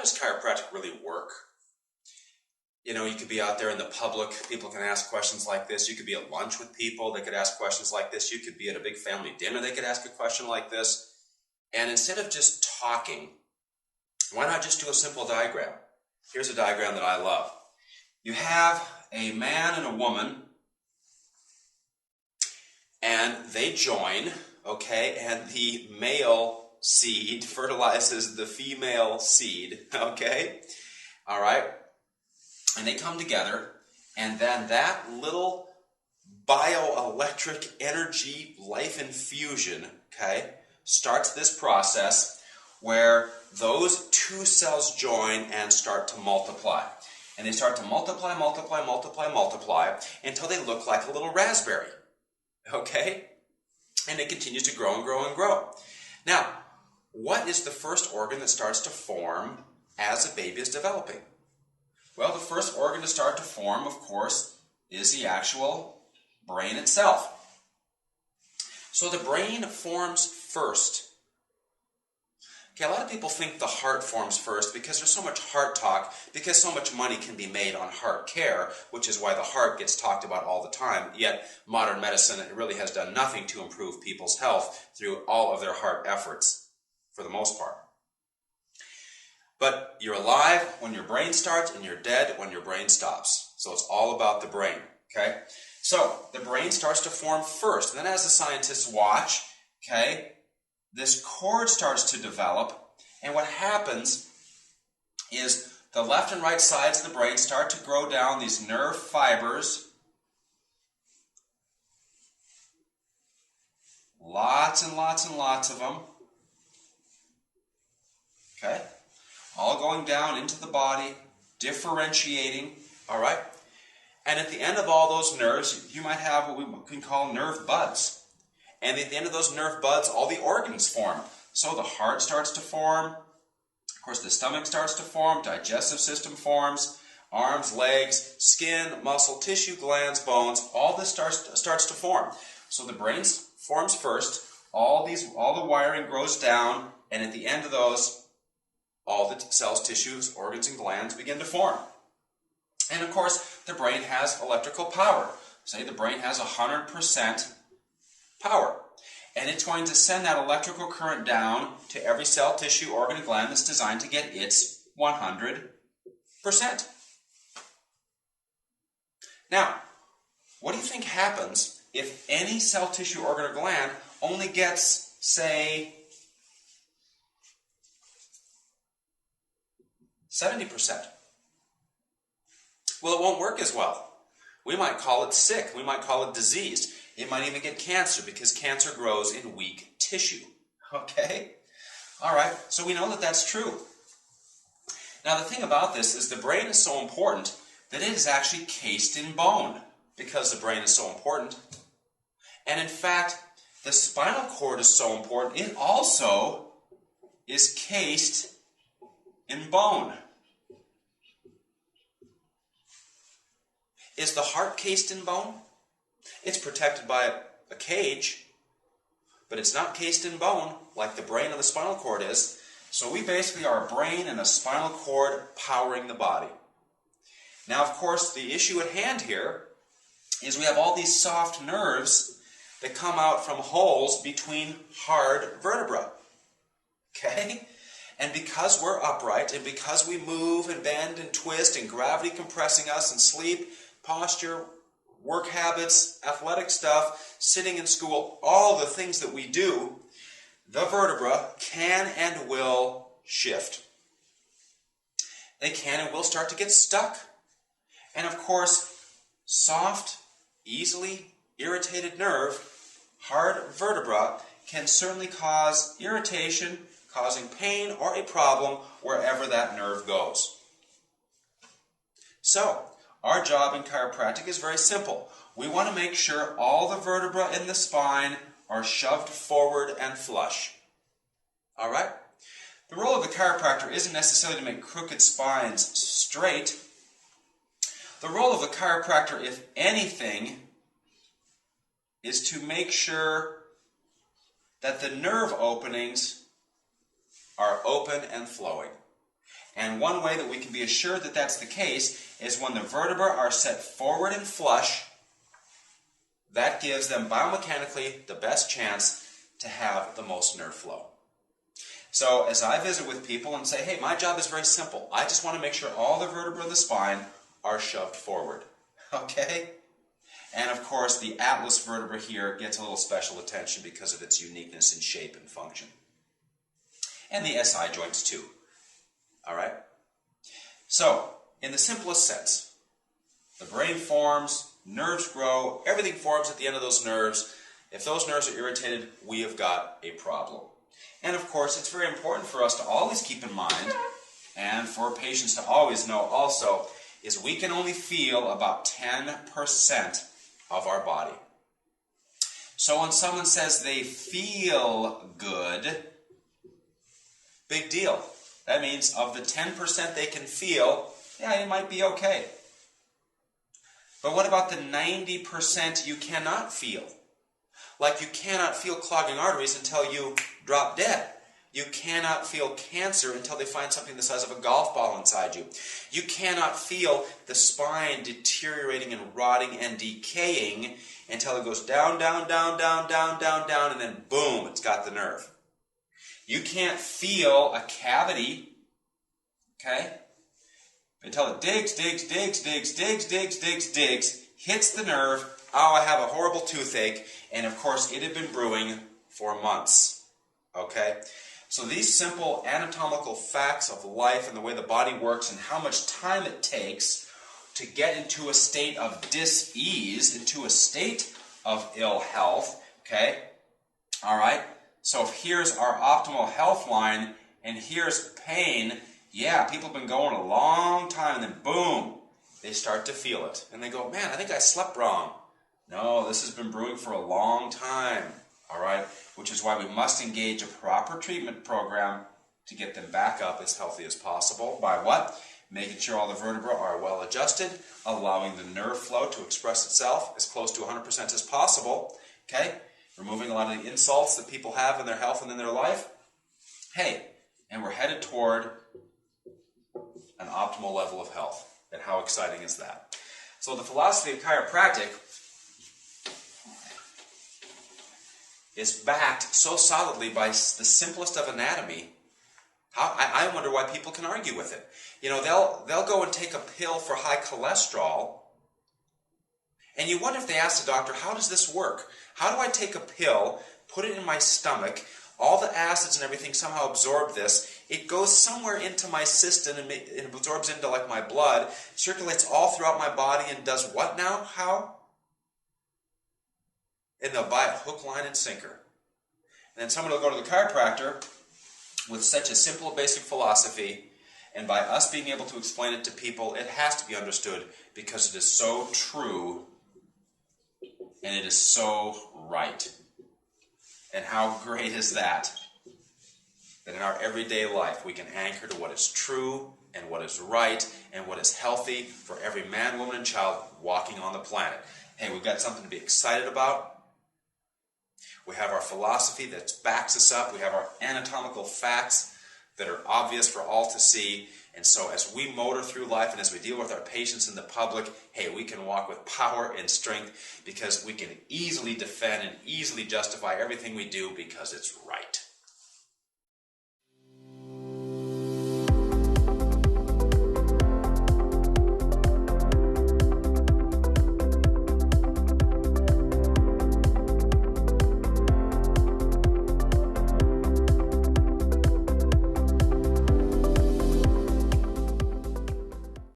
does chiropractic really work? You know, you could be out there in the public, people can ask questions like this. You could be at lunch with people, they could ask questions like this. You could be at a big family dinner, they could ask a question like this. And instead of just talking, why not just do a simple diagram? Here's a diagram that I love. You have a man and a woman, and they join, okay, and the male seed fertilizes the female seed, okay, all right, and they come together, and then that little bioelectric energy life infusion, okay, starts this process where those two cells join and start to multiply. And they start to multiply, multiply, multiply, multiply until they look like a little raspberry. Okay? And it continues to grow and grow and grow. Now, what is the first organ that starts to form as a baby is developing? Well, the first organ to start to form, of course, is the actual brain itself. So the brain forms first. Okay, a lot of people think the heart forms first because there's so much heart talk, because so much money can be made on heart care, which is why the heart gets talked about all the time. Yet modern medicine really has done nothing to improve people's health through all of their heart efforts, for the most part. But you're alive when your brain starts, and you're dead when your brain stops. So it's all about the brain, okay? So the brain starts to form first. And then as the scientists watch, okay, this cord starts to develop, and what happens is the left and right sides of the brain start to grow down these nerve fibers. Lots and lots and lots of them. Okay? All going down into the body, differentiating, all right? And at the end of all those nerves, you might have what we can call nerve buds. And at the end of those nerve buds, all the organs form. So the heart starts to form. Of course, the stomach starts to form. Digestive system forms. Arms, legs, skin, muscle, tissue, glands, bones. All this starts to form. So the brain forms first. All the wiring grows down. And at the end of those, all the cells, tissues, organs, and glands begin to form. And of course, the brain has electrical power. Say the brain has 100% power. And it's going to send that electrical current down to every cell, tissue, organ, and gland that's designed to get its 100%. Now, what do you think happens if any cell, tissue, organ, or gland only gets, say, 70%? Well, it won't work as well. We might call it sick. We might call it diseased. It might even get cancer because cancer grows in weak tissue. Okay? All right, so we know that that's true. Now, the thing about this is the brain is so important that it is actually cased in bone because the brain is so important. And in fact, the spinal cord is so important, it also is cased in bone. Is the heart cased in bone? It's protected by a cage, but it's not cased in bone like the brain of the spinal cord is. So we basically are a brain and a spinal cord powering the body. Now, of course, the issue at hand here is we have all these soft nerves that come out from holes between hard vertebrae. Okay? And because we're upright, and because we move and bend and twist, and gravity compressing us, and sleep, posture, work habits, athletic stuff, sitting in school, all the things that we do, the vertebra can and will shift. They can and will start to get stuck. And of course, soft, easily irritated nerve, hard vertebra, can certainly cause irritation, causing pain or a problem wherever that nerve goes. So, our job in chiropractic is very simple. We want to make sure all the vertebrae in the spine are shoved forward and flush. All right? The role of the chiropractor isn't necessarily to make crooked spines straight. The role of the chiropractor, if anything, is to make sure that the nerve openings are open and flowing. And one way that we can be assured that that's the case is when the vertebrae are set forward and flush. That gives them biomechanically the best chance to have the most nerve flow. So as I visit with people and say, hey, my job is very simple. I just want to make sure all the vertebrae of the spine are shoved forward. Okay? And of course, the atlas vertebra here gets a little special attention because of its uniqueness in shape and function. And the SI joints too. All right? So, in the simplest sense, the brain forms, nerves grow, everything forms at the end of those nerves. If those nerves are irritated, we have got a problem. And of course, it's very important for us to always keep in mind, and for patients to always know also, is we can only feel about 10% of our body. So when someone says they feel good, big deal. That means of the 10% they can feel, yeah, you might be okay. But what about the 90% you cannot feel? Like you cannot feel clogging arteries until you drop dead. You cannot feel cancer until they find something the size of a golf ball inside you. You cannot feel the spine deteriorating and rotting and decaying until it goes down, down, down, down, down, down, down, and then boom, it's got the nerve. You can't feel a cavity, okay, until it digs, digs, digs, digs, digs, digs, digs, digs, hits the nerve. Oh, I have a horrible toothache, and of course it had been brewing for months, okay? So these simple anatomical facts of life and the way the body works and how much time it takes to get into a state of dis-ease, into a state of ill health, okay? All right? So if here's our optimal health line and here's pain, yeah, people have been going a long time and then boom, they start to feel it. And they go, man, I think I slept wrong. No, this has been brewing for a long time, all right? Which is why we must engage a proper treatment program to get them back up as healthy as possible. By what? Making sure all the vertebrae are well adjusted, allowing the nerve flow to express itself as close to 100% as possible, okay? Removing a lot of the insults that people have in their health and in their life. Hey, and we're headed toward an optimal level of health. And how exciting is that? So the philosophy of chiropractic is backed so solidly by the simplest of anatomy. I wonder why people can argue with it. You know, they'll go and take a pill for high cholesterol, and you wonder if they ask the doctor, how does this work? How do I take a pill, put it in my stomach, all the acids and everything somehow absorb this, it goes somewhere into my system and it absorbs into like my blood, circulates all throughout my body and does what now? How? And they'll buy it hook, line, and sinker. And then someone will go to the chiropractor with such a simple, basic philosophy, and by us being able to explain it to people, it has to be understood because it is so true and it is so right. And how great is that? That in our everyday life we can anchor to what is true and what is right and what is healthy for every man, woman, and child walking on the planet. Hey, we've got something to be excited about. We have our philosophy that backs us up. We have our anatomical facts that are obvious for all to see. And so as we motor through life and as we deal with our patients and the public, hey, we can walk with power and strength because we can easily defend and easily justify everything we do because it's right.